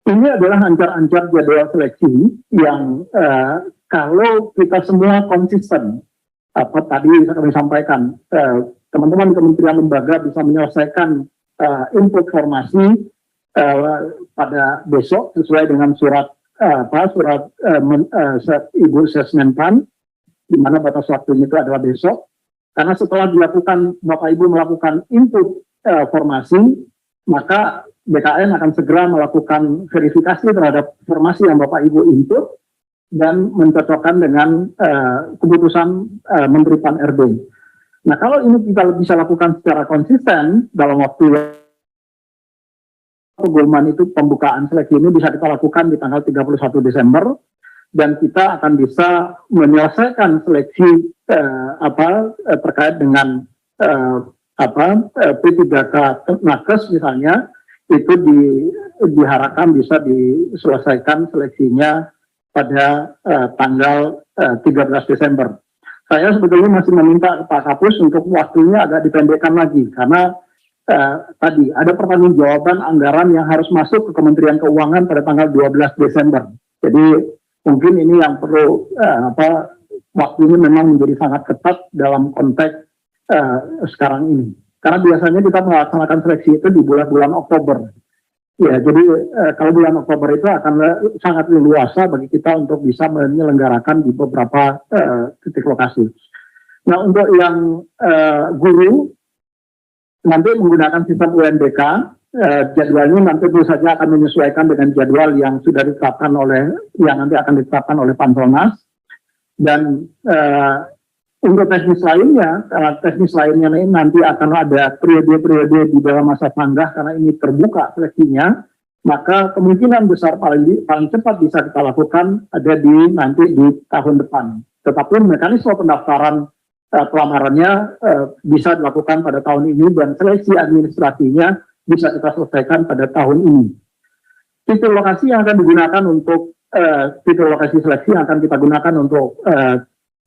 Ini adalah ancar-ancar jadwal seleksi yang kalau kita semua konsisten, apa tadi kami sampaikan, teman-teman kementerian lembaga bisa menyelesaikan input formasi pada besok sesuai dengan surat Ibu Sesmenpan, di mana batas waktunya itu adalah besok. Karena setelah dilakukan Bapak Ibu melakukan input formasi, maka BKN akan segera melakukan verifikasi terhadap informasi yang Bapak Ibu input dan mencocokkan dengan keputusan Menteri Pan-RB. Nah, kalau ini kita bisa lakukan secara konsisten dalam waktu pengumuman itu, pembukaan seleksi ini bisa kita lakukan di tanggal 31 Desember dan kita akan bisa menyelesaikan seleksi terkait dengan P3K Nakes misalnya, itu diharapkan bisa diselesaikan seleksinya pada tanggal 13 Desember. Saya sebetulnya masih meminta Pak Kapus untuk waktunya agak dipendekkan lagi, karena tadi ada pertanggungjawaban anggaran yang harus masuk ke Kementerian Keuangan pada tanggal 12 Desember. Jadi mungkin ini yang perlu waktunya memang menjadi sangat ketat dalam konteks sekarang ini. Karena biasanya kita melaksanakan seleksi itu di bulan Oktober. Ya, jadi kalau bulan Oktober itu akan sangat leluasa bagi kita untuk bisa menyelenggarakan di beberapa titik lokasi. Nah, untuk yang guru, nanti menggunakan sistem UNBK, jadwalnya nanti tentu saja akan menyesuaikan dengan jadwal yang sudah ditetapkan yang nanti akan ditetapkan oleh Panselnas. Dan untuk teknis lainnya ini nanti akan ada periode-periode di dalam masa tanggah, karena ini terbuka seleksinya, maka kemungkinan besar paling cepat bisa kita lakukan ada nanti di tahun depan. Tetapi mekanisme pendaftaran pelamarannya bisa dilakukan pada tahun ini dan seleksi administrasinya bisa kita selesaikan pada tahun ini. Titik lokasi yang akan digunakan untuk titik lokasi seleksi yang akan kita gunakan untuk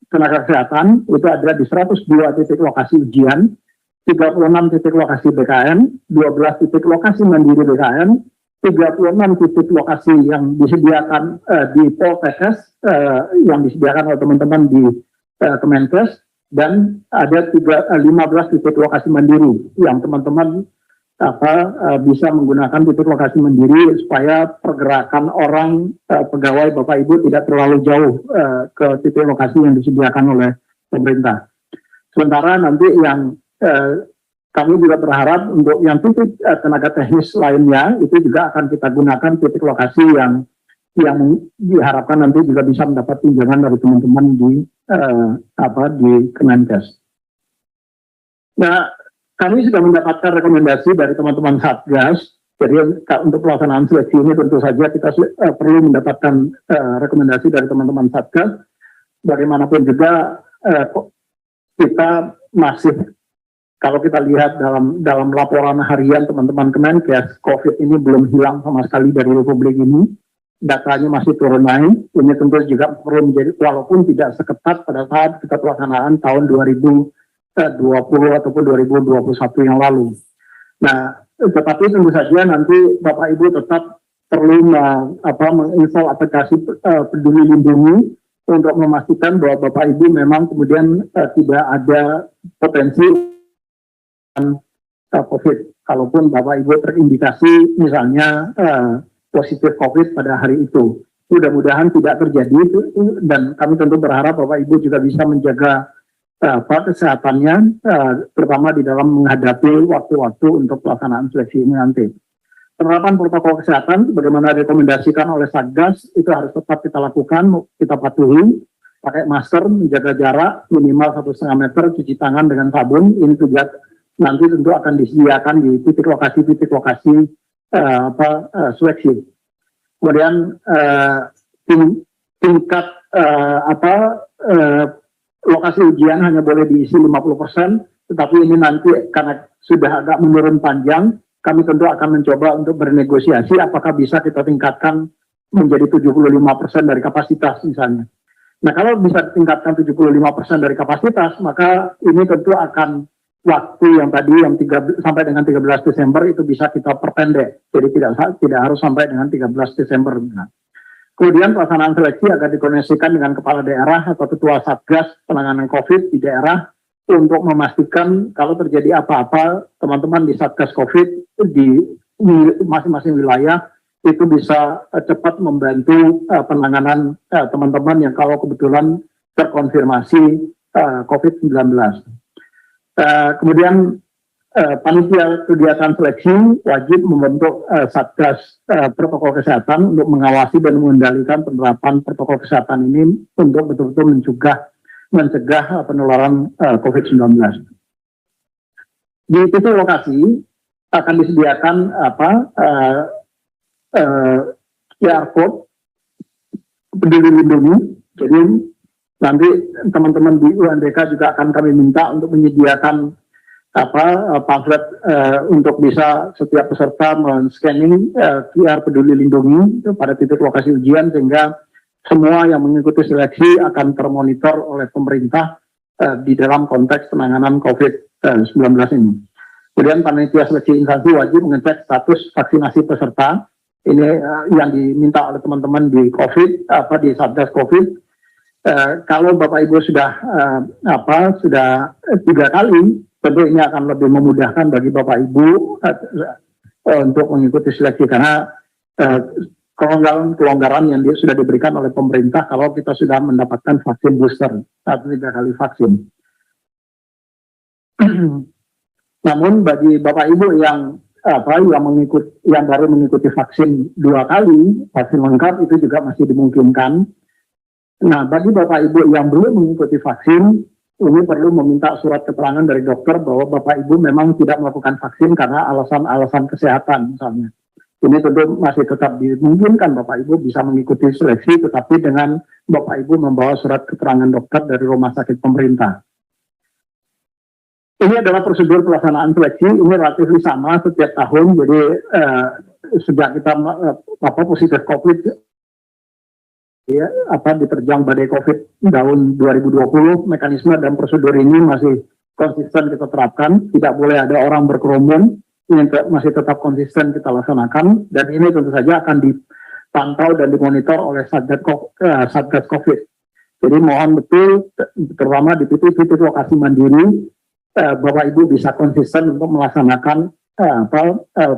tenaga kesehatan itu ada di 102 titik lokasi ujian, 36 titik lokasi BKN, 12 titik lokasi mandiri BKN, 36 titik lokasi yang disediakan di Poltekkes yang disediakan oleh teman-teman di Kemenkes, dan ada 15 titik lokasi mandiri yang teman-teman bisa menggunakan titik lokasi mandiri supaya pergerakan orang pegawai Bapak Ibu tidak terlalu jauh ke titik lokasi yang disediakan oleh pemerintah. Sementara nanti yang kami juga berharap untuk yang titik tenaga teknis lainnya itu juga akan kita gunakan titik lokasi yang diharapkan nanti juga bisa mendapat tunjangan dari teman-teman di Kemenkes. Nah, kami sudah mendapatkan rekomendasi dari teman-teman Satgas. Jadi untuk pelaksanaan seleksi ini tentu saja kita perlu mendapatkan rekomendasi dari teman-teman Satgas. Bagaimanapun juga kita masih, kalau kita lihat dalam laporan harian teman-teman Kemenkes, COVID ini belum hilang sama sekali dari Republik ini. Datanya masih turun naik. Ini tentu juga perlu menjadi, walaupun tidak seketat pada saat kita pelaksanaan tahun 2020 ataupun 2021 yang lalu. Nah, tetapi tentu saja nanti Bapak Ibu tetap perlu menginstal aplikasi Peduli Lindungi untuk memastikan bahwa Bapak Ibu memang kemudian tidak ada potensi COVID. Kalaupun Bapak Ibu terindikasi misalnya positif COVID pada hari itu, mudah-mudahan tidak terjadi itu, dan kami tentu berharap Bapak Ibu juga bisa menjaga kesehatannya, terutama di dalam menghadapi waktu-waktu untuk pelaksanaan seleksi ini nanti. Penerapan protokol kesehatan, bagaimana direkomendasikan oleh Satgas, itu harus tetap kita lakukan, kita patuhi, pakai masker, menjaga jarak minimal 1,5 meter, cuci tangan dengan sabun. Ini juga nanti tentu akan disediakan di titik lokasi seleksi. Kemudian tingkat lokasi ujian hanya boleh diisi 50%, tetapi ini nanti karena sudah agak menurun panjang, kami tentu akan mencoba untuk bernegosiasi apakah bisa kita tingkatkan menjadi 75% dari kapasitas misalnya. Nah, kalau bisa tingkatkan 75% dari kapasitas, maka ini tentu akan waktu yang tadi yang sampai dengan 13 Desember itu bisa kita perpendek. Jadi tidak harus sampai dengan 13 Desember. Nah, kemudian pelaksanaan seleksi akan dikoordinasikan dengan kepala daerah atau ketua Satgas penanganan COVID di daerah untuk memastikan kalau terjadi apa-apa, teman-teman di Satgas COVID di masing-masing wilayah itu bisa cepat membantu penanganan teman-teman yang kalau kebetulan terkonfirmasi COVID-19. Kemudian panitia kegiatan seleksi wajib membentuk Satgas protokol kesehatan untuk mengawasi dan mengendalikan penerapan protokol kesehatan ini untuk betul-betul mencegah penularan COVID-19. Di titik lokasi akan disediakan QR code Peduli Lindungi. Jadi nanti teman-teman di UNDK juga akan kami minta untuk menyediakan pamflet untuk bisa setiap peserta men-scanning QR Peduli Lindungi pada titik lokasi ujian, sehingga semua yang mengikuti seleksi akan termonitor oleh pemerintah di dalam konteks penanganan COVID-19 ini. Kemudian panitia seleksi instansi wajib mengecek status vaksinasi peserta. Ini yang diminta oleh teman-teman di di Satgas COVID. Kalau Bapak Ibu sudah 3 kali, tentu ini akan lebih memudahkan bagi Bapak Ibu untuk mengikuti seleksi, karena kelonggaran yang sudah diberikan oleh pemerintah kalau kita sudah mendapatkan vaksin booster atau 3 kali vaksin. Namun bagi Bapak Ibu yang baru mengikuti vaksin 2 kali, vaksin lengkap itu juga masih dimungkinkan. Nah, bagi Bapak Ibu yang belum mengikuti vaksin, ini perlu meminta surat keterangan dari dokter bahwa Bapak Ibu memang tidak melakukan vaksin karena alasan-alasan kesehatan misalnya. Ini tentu masih tetap dimungkinkan Bapak Ibu bisa mengikuti seleksi, tetapi dengan Bapak Ibu membawa surat keterangan dokter dari rumah sakit pemerintah. Ini adalah prosedur pelaksanaan seleksi, ini relatif sama setiap tahun, jadi sejak kita positif COVID, diterjang badai COVID tahun 2020, mekanisme dan prosedur ini masih konsisten kita terapkan, tidak boleh ada orang berkerumun, ini masih tetap konsisten kita laksanakan, dan ini tentu saja akan dipantau dan dimonitor oleh Satgas COVID. Jadi mohon betul, terutama di titik-titik lokasi mandiri, Bapak Ibu bisa konsisten untuk melaksanakan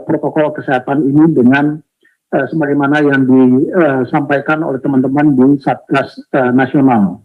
protokol kesehatan ini dengan sebagaimana yang disampaikan oleh teman-teman di Satgas Nasional.